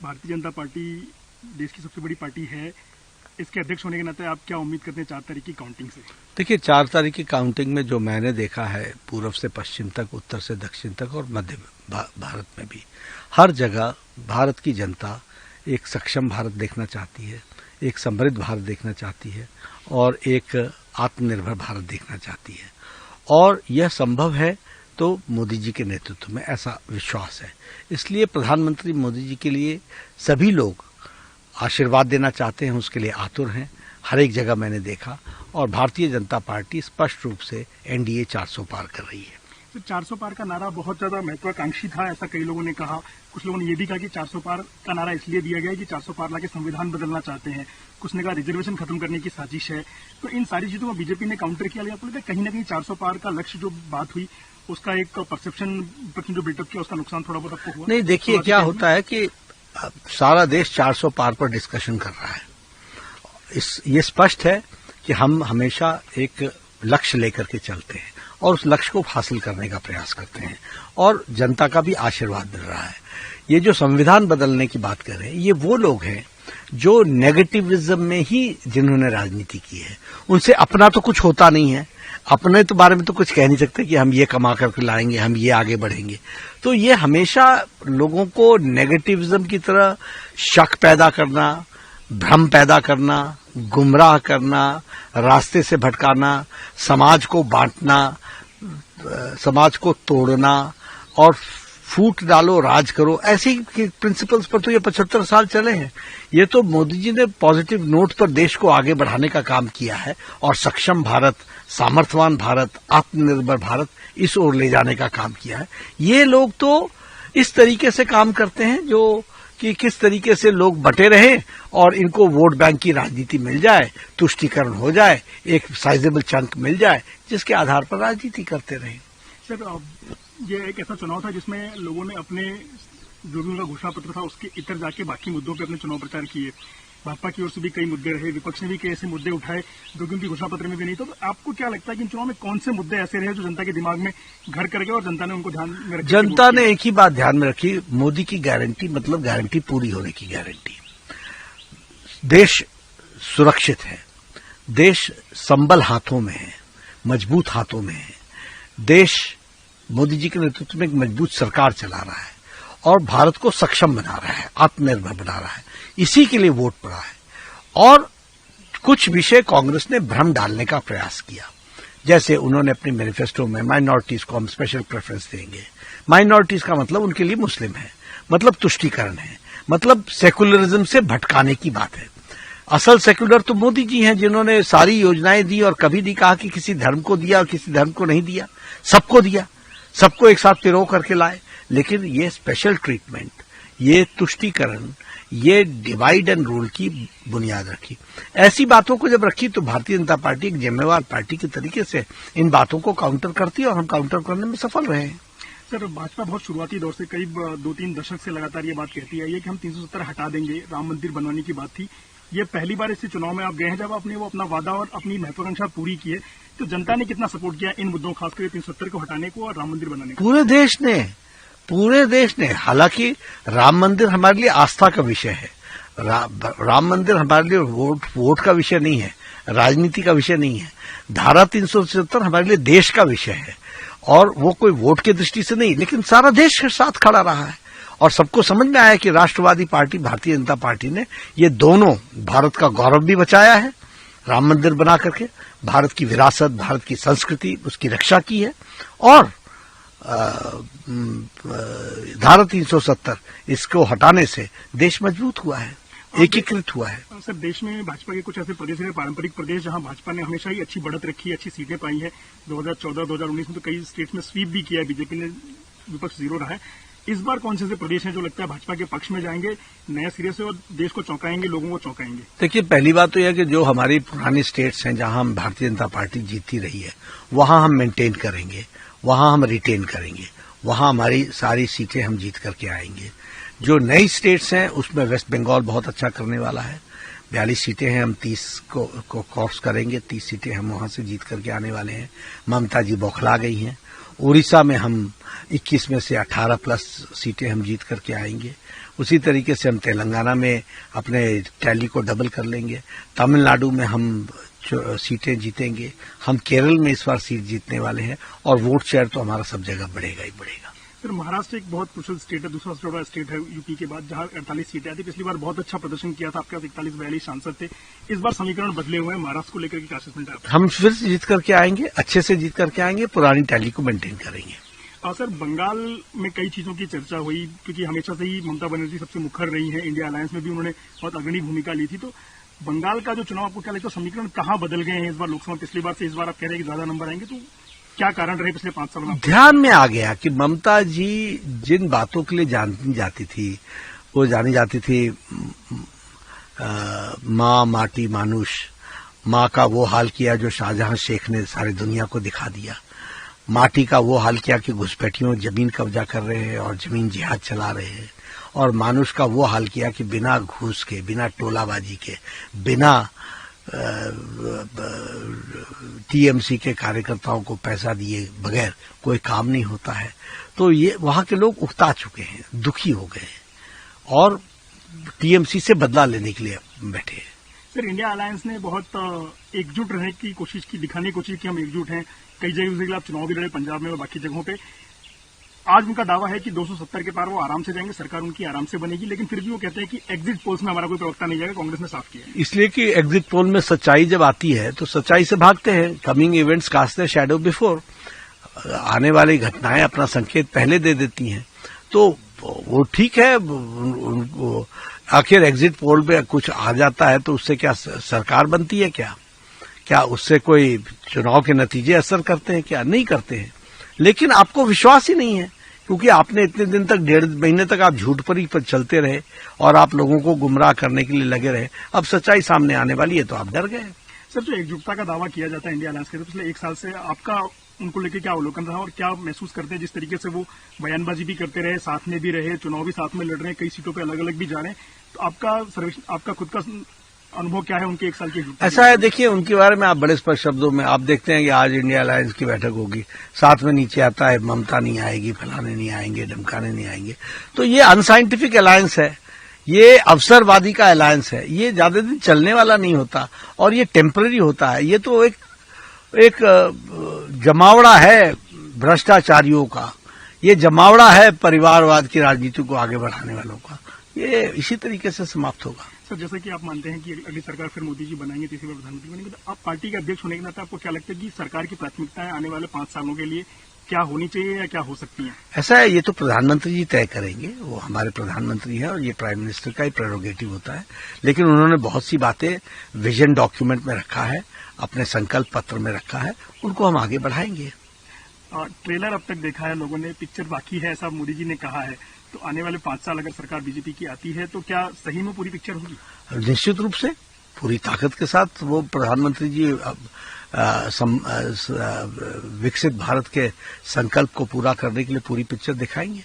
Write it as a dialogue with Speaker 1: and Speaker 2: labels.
Speaker 1: Bharatiya Janata party देश की सबसे बड़ी पार्टी है। इसके अध्यक्ष होने के नाते आप क्या उम्मीद करते हैं 4 तारीख की काउंटिंग से?
Speaker 2: देखिए, 4 तारीख की काउंटिंग में जो मैंने देखा है, पूर्व से पश्चिम तक, उत्तर से दक्षिण तक और मध्य भारत में भी, हर जगह भारत की जनता एक सक्षम भारत देखना चाहती है, एक समृद्ध भारत देखना चाहती है और एक आत्मनिर्भर भारत देखना चाहती है। और यह संभव है तो मोदी जी के नेतृत्व में, ऐसा विश्वास है। इसलिए प्रधानमंत्री मोदी जी के लिए सभी लोग आशीर्वाद देना चाहते हैं, उसके लिए आतुर हैं। हर एक जगह मैंने देखा और भारतीय जनता पार्टी स्पष्ट रूप से एनडीए 400 पार कर रही है।
Speaker 1: तो 400 पार का नारा बहुत ज्यादा महत्वाकांक्षी था, ऐसा कई लोगों ने कहा। कुछ लोगों ने यह भी कहा कि 400 पार का नारा इसलिए दिया गया है कि 400 पार लाके संविधान बदलना चाहते हैं। कुछ ने कहा रिजर्वेशन खत्म करने की साजिश है। तो इन सारी चीजों को बीजेपी ने काउंटर किया, आपको लगता है कहीं ना कहीं 400 पार का लक्ष्य जो बात हुई उसका एक परसेप्शन जो बिल्डअप किया उसका नुकसान थोड़ा बहुत आपको हुआ?
Speaker 2: नहीं, देखिए क्या होता है कि सारा देश 400 पार पर डिस्कशन कर रहा है। ये स्पष्ट है कि हम हमेशा एक लक्ष्य लेकर के चलते हैं और उस लक्ष्य को हासिल करने का प्रयास करते हैं और जनता का भी आशीर्वाद मिल रहा है। ये जो संविधान बदलने की बात कर रहे हैं, ये वो लोग हैं जो नेगेटिविज्म में ही जिन्होंने राजनीति की है। उनसे अपना तो कुछ होता नहीं है, अपने तो बारे में तो कुछ कह नहीं सकते कि हम ये कमा करके लाएंगे, हम ये आगे बढ़ेंगे। तो ये हमेशा लोगों को नेगेटिविज्म की तरह शक पैदा करना, भ्रम पैदा करना, गुमराह करना, रास्ते से भटकाना, समाज को बांटना, समाज को तोड़ना और फूट डालो राज करो, ऐसी प्रिंसिपल्स पर तो ये 75 साल चले हैं। ये तो मोदी जी ने पॉजिटिव नोट पर देश को आगे बढ़ाने का काम किया है और सक्षम भारत, सामर्थ्यवान भारत, आत्मनिर्भर भारत, इस ओर ले जाने का काम किया है। ये लोग तो इस तरीके से काम करते हैं जो कि किस तरीके से लोग बटे रहें और इनको वोट बैंक की राजनीति मिल जाए, तुष्टीकरण हो जाए, एक साइजेबल चंक मिल जाए, जिसके आधार पर राजनीति करते रहें।
Speaker 1: सर, ये एक ऐसा चुनाव था जिसमें लोगों ने अपने जो भी उनका घोषणा पत्र था उसके इतर जाके बाकी मुद्दों पे अपने चुनाव प्रचार किए। भाजपा की ओर से भी कई मुद्दे रहे, विपक्ष ने भी कई ऐसे मुद्दे उठाए जो कि उनकी घोषणा पत्र में भी नहीं। तो आपको क्या लगता है कि इन चुनाव में कौन से मुद्दे ऐसे रहे जो जनता के दिमाग में घर कर गए और जनता ने उनको ध्यान में रखा?
Speaker 2: जनता ने एक ही बात ध्यान में रखी, मोदी की गारंटी मतलब गारंटी पूरी होने की गारंटी। देश सुरक्षित है, देश संबल हाथों में है, मजबूत हाथों में है। देश मोदी जी के नेतृत्व में एक मजबूत सरकार चला रहा है और भारत को सक्षम बना रहा है, आत्मनिर्भर बना रहा है। इसी के लिए वोट पड़ा है। और कुछ विषय कांग्रेस ने भ्रम डालने का प्रयास किया, जैसे उन्होंने अपने मैनिफेस्टो में माइनॉरिटीज को हम स्पेशल प्रेफरेंस देंगे। माइनॉरिटीज का मतलब उनके लिए मुस्लिम है, मतलब तुष्टीकरण है, मतलब सेकुलरिज्म से भटकाने की बात है। असल सेक्युलर तो मोदी जी हैं जिन्होंने सारी योजनाएं दी और कभी नहीं कहा कि किसी धर्म को दिया और किसी धर्म को नहीं दिया, सबको दिया, सबको एक साथ पिरो करके लाए। लेकिन ये स्पेशल ट्रीटमेंट, ये तुष्टीकरण, ये डिवाइड एंड रूल की बुनियाद रखी। ऐसी बातों को जब रखी तो भारतीय जनता पार्टी एक जिम्मेवार पार्टी के तरीके से इन बातों को काउंटर करती है और हम काउंटर करने में सफल रहे हैं।
Speaker 1: सर, भाजपा बहुत शुरुआती दौर से करीब 2-3 दशक से लगातार ये बात कहती आई है कि हम 370 हटा देंगे, राम मंदिर बनवाने की बात थी। ये पहली बार इस चुनाव में आप गए हैं जब आपने वो अपना वादा और अपनी महत्वाकांक्षा पूरी की है। तो जनता ने कितना सपोर्ट किया इन मुद्दों, खासकर 370 को हटाने को और राम मंदिर बनाने को?
Speaker 2: पूरे देश ने। हालांकि राम मंदिर हमारे लिए आस्था का विषय है, राम मंदिर हमारे लिए वोट का विषय नहीं है, राजनीति का विषय नहीं है। धारा 370 हमारे लिए देश का विषय है और वो कोई वोट की दृष्टि से नहीं, लेकिन सारा देश के साथ खड़ा रहा है और सबको समझ में आया कि राष्ट्रवादी पार्टी भारतीय जनता पार्टी ने ये दोनों भारत का गौरव भी बचाया है, राम मंदिर बना करके भारत की विरासत, भारत की संस्कृति, उसकी रक्षा की है। और धारा 370 इसको हटाने से देश मजबूत हुआ है, एकीकृत हुआ है।
Speaker 1: सर, देश में भाजपा के कुछ ऐसे प्रदेश हैं, पारंपरिक प्रदेश, जहां भाजपा ने हमेशा ही अच्छी बढ़त रखी है, अच्छी सीटें पाई है। 2014-2019 में तो कई स्टेट्स में स्वीप भी किया है, बीजेपी ने, विपक्ष 0 रहा है। इस बार कौन से प्रदेश हैं जो लगता है भाजपा के पक्ष में जाएंगे नए सिरे से और देश को चौंकाएंगे, लोगों को चौंकाएंगे?
Speaker 2: देखिए, पहली बात तो यह कि जो हमारी पुरानी स्टेट्स हैं जहां हम भारतीय जनता पार्टी जीतती रही है, वहां हम मेंटेन करेंगे, वहां हम रिटेन करेंगे, वहां हमारी सारी सीटें हम जीत करके आएंगे। जो नई स्टेट्स हैं उसमें वेस्ट बंगाल बहुत अच्छा करने वाला है, 42 सीटें हैं, हम 30 को क्रॉस करेंगे, 30 सीटें हम वहां से जीत करके आने वाले हैं। ममता जी बौखला गई हैं। उड़ीसा में हम 21 में से 18+ सीटें हम जीत करके आएंगे। उसी तरीके से हम तेलंगाना में अपने टैली को डबल कर लेंगे, तमिलनाडु में हम सीटें जीतेंगे, हम केरल में इस बार सीट जीतने वाले हैं और वोट शेयर तो हमारा सब जगह बढ़ेगा ही बढ़ेगा।
Speaker 1: सर, महाराष्ट्र एक बहुत क्रूशल स्टेट है, दूसरा सबसे बड़ा स्टेट है यूपी के बाद, जहां 48 सीटें आती। पिछली बार बहुत अच्छा प्रदर्शन किया था, आपके पास 41-42 सांसद थे। इस बार समीकरण बदले हुए हैं, महाराष्ट्र को लेकर के असेसमेंट है?
Speaker 2: हम फिर से जीत करके आएंगे, अच्छे से जीत करके आएंगे, पुरानी टैली को मेंटेन करेंगे।
Speaker 1: और सर, बंगाल में कई चीजों की चर्चा हुई, क्योंकि हमेशा से ही ममता बनर्जी सबसे मुखर रही है, इंडिया अलायंस में भी उन्होंने बहुत अग्रणी भूमिका ली थी। तो बंगाल का जो चुनाव आपको क्या लगता है, समीकरण कहाँ बदल गए हैं इस बार लोकसभा? पिछली बार से इस बार आप कह रहे हैं कि ज्यादा नंबर आएंगे, तो क्या कारण रहे पिछले 5 साल में?
Speaker 2: ध्यान में आ गया कि ममता जी जिन बातों के लिए जानी जाती थी, वो जानी जाती थी माँ माटी मानुष, माँ का वो हाल किया जो शाहजहां शेख ने सारी दुनिया को दिखा दिया, माटी का वो हाल किया कि घुसपैठियों जमीन कब्जा कर रहे हैं और जमीन जिहाद चला रहे हैं, और मानुष का वो हाल किया कि बिना घूस के, बिना टोलाबाजी के, बिना टीएमसी के कार्यकर्ताओं को पैसा दिए बगैर कोई काम नहीं होता है। तो ये वहां के लोग उकता चुके हैं, दुखी हो गए और टीएमसी से बदला लेने के लिए बैठे हैं।
Speaker 1: सर, इंडिया अलायंस ने बहुत एकजुट रहने की कोशिश की, दिखाने की कोशिश की हम एकजुट हैं। कई जगह के खिलाफ चुनाव भी लड़े, पंजाब में और बाकी जगहों पे। आज उनका दावा है कि 270 के पार वो आराम से जाएंगे, सरकार उनकी आराम से बनेगी, लेकिन फिर भी वो कहते हैं कि एग्जिट पोल्स में हमारा कोई प्रवक्ता नहीं जाएगा, कांग्रेस ने साफ किया है।
Speaker 2: इसलिए कि एग्जिट पोल में सच्चाई जब आती है तो सच्चाई से भागते हैं। Coming events cast the shadow before, आने वाली घटनाएं अपना संकेत पहले दे देती हैं। तो वो ठीक है, आखिर एग्जिट पोल पे कुछ आ जाता है तो उससे क्या सरकार बनती है? क्या उससे कोई चुनाव के नतीजे असर करते हैं? क्या नहीं करते हैं। लेकिन आपको विश्वास ही नहीं है, क्योंकि आपने इतने दिन तक, 1.5 महीने तक आप झूठ पर ही चलते रहे और आप लोगों को गुमराह करने के लिए लगे रहे। अब सच्चाई सामने आने वाली है तो आप डर गए।
Speaker 1: सर, जो एकजुटता का दावा किया जाता है इंडिया अलायंस के, तो पिछले 1 साल से आपका उनको लेकर क्या अवलोकन रहा और क्या महसूस करते हैं? जिस तरीके से वो बयानबाजी भी करते रहे, साथ में भी रहे, चुनाव भी साथ में लड़ रहे हैं, कई सीटों पे अलग अलग भी जा रहे हैं, तो आपका खुद का अनुभव क्या है उनके 1 साल के?
Speaker 2: ऐसा है, देखिए, उनके बारे में आप बड़े स्पष्ट शब्दों में आप देखते हैं कि आज इंडिया अलायंस की बैठक होगी, साथ में नीचे आता है ममता नहीं आएगी, फलाने नहीं आएंगे, धमकाने नहीं आएंगे। तो ये अनसाइंटिफिक अलायंस है, ये अवसरवादी का अलायंस है, ये ज्यादा दिन चलने वाला नहीं होता और ये टेम्पररी होता है। ये तो एक जमावड़ा है भ्रष्टाचारियों का, ये जमावड़ा है परिवारवाद की राजनीति को आगे बढ़ाने वालों का। ये इसी तरीके से समाप्त होगा।
Speaker 1: सर, जैसा कि आप मानते हैं कि अगली सरकार फिर मोदी जी बनाएंगे, तीसरी बार प्रधानमंत्री बनेंगे, तो आप पार्टी के अध्यक्ष होने के नाते आपको क्या लगता है कि सरकार की प्राथमिकताएं आने वाले 5 सालों के लिए क्या होनी चाहिए या क्या हो सकती हैं?
Speaker 2: ऐसा है, ये तो प्रधानमंत्री जी तय करेंगे, वो हमारे प्रधानमंत्री हैं और ये प्राइम मिनिस्टर का ही प्रेरोगेटिव होता है। लेकिन उन्होंने बहुत सी बातें विजन डॉक्यूमेंट में रखा है, अपने संकल्प पत्र में रखा है, उनको हम आगे बढ़ाएंगे।
Speaker 1: ट्रेलर अब तक देखा है लोगों ने, पिक्चर बाकी है, ऐसा मोदी जी ने कहा है। तो आने वाले 5 साल अगर सरकार बीजेपी की आती है तो क्या सही में पूरी पिक्चर होगी?
Speaker 2: निश्चित रूप से पूरी ताकत के साथ वो प्रधानमंत्री जी विकसित भारत के संकल्प को पूरा करने के लिए पूरी पिक्चर दिखाएंगे।